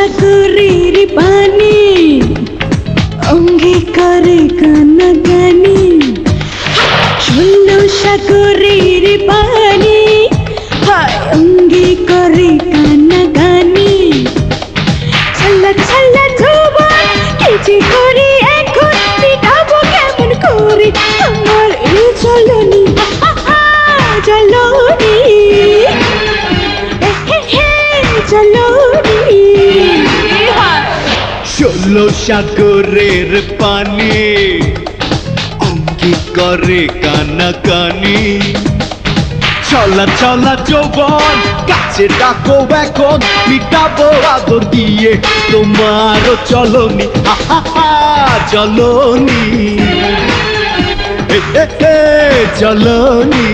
সাগরের পানি অঙ্গে করে কানাকানি, ষোলো সাগরের পানি হায় অঙ্গে করে কানাকানি। ছাল্লা ছাল্লা যৌবন কেচে করি এখন, পিটাবো কেমন করে আমার এই চলনি চলনি চলনি। ষোলো সাগরের পানি অঙ্গে করে কানাকানি, চলা চলা যৌবন কাছে ডাকো এখন, মিটাবো আদর দিয়ে তোমারও চলনি চলনি চলনি।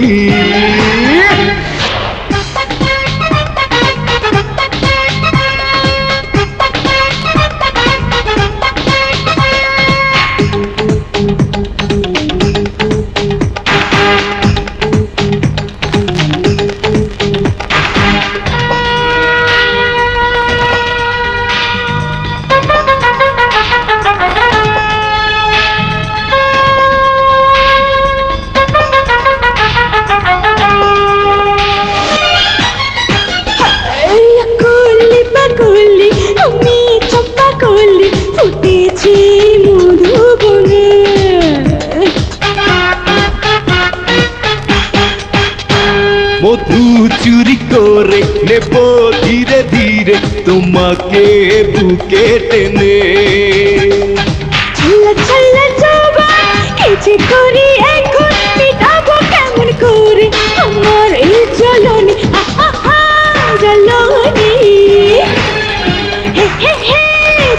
মধু চুরি করে নেব ধীরে ধীরে তোমাকে বুকে টেনে। ছাল্লা ছাল্লা যৌবন কেচে করি এখন, পিটাবো কেমন করে আমার এই চলনি চলনি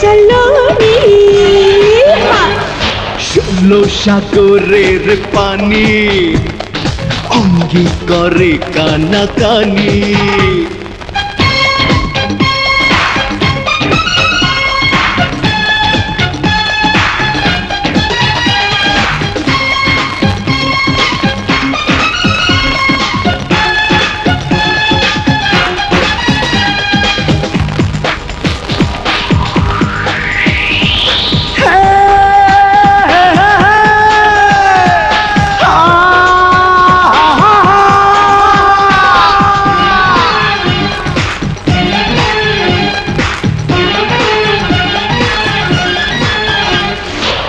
চলনি। ষোলো সাগরের পানি অঙ্গে করে কানাকানি,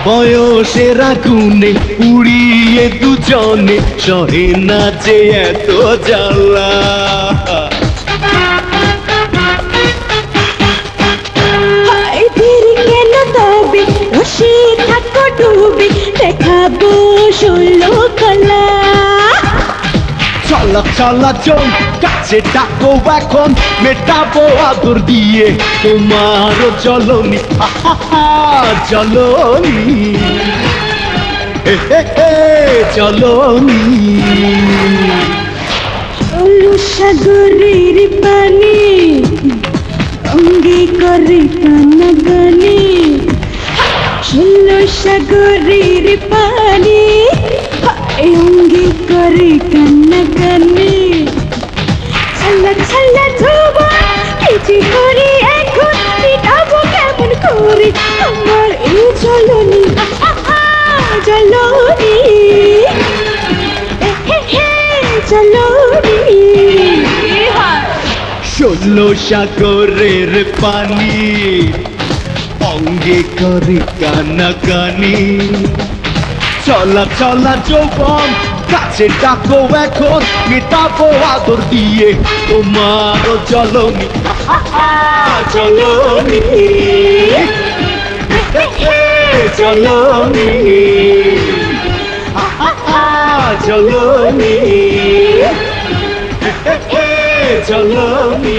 বয়সের আগুনে পুড়িয়ে দুজনে সহে না যে এত জ্বালা। কেন তবে রসে থাকো ডুবে দেখাবো ষোলো কলা। চলা চলা চল কাছে ডাকো এখন, মেটাবো আদর দিয়ে তোমারও চলনি চলনি চলনি। ষোলো সাগরের পানি অঙ্গে করে কানাকানি, ষোলো সাগরের পানি অঙ্গে করে কানাকানি। ছাল্লা ছাল্লা যৌবন কেচে করি এখন, পিটাবো কেমন করে আমার এই চলনি চলনি চলনি। ষোলো সাগরের পানি অঙ্গে করে কানাকানি, চলা চলা যৌবন কাছে ডাকো এখন, মেটাবো আদর দিয়ে তোমারও চলনি চলনি চলনি চলনি চলনি।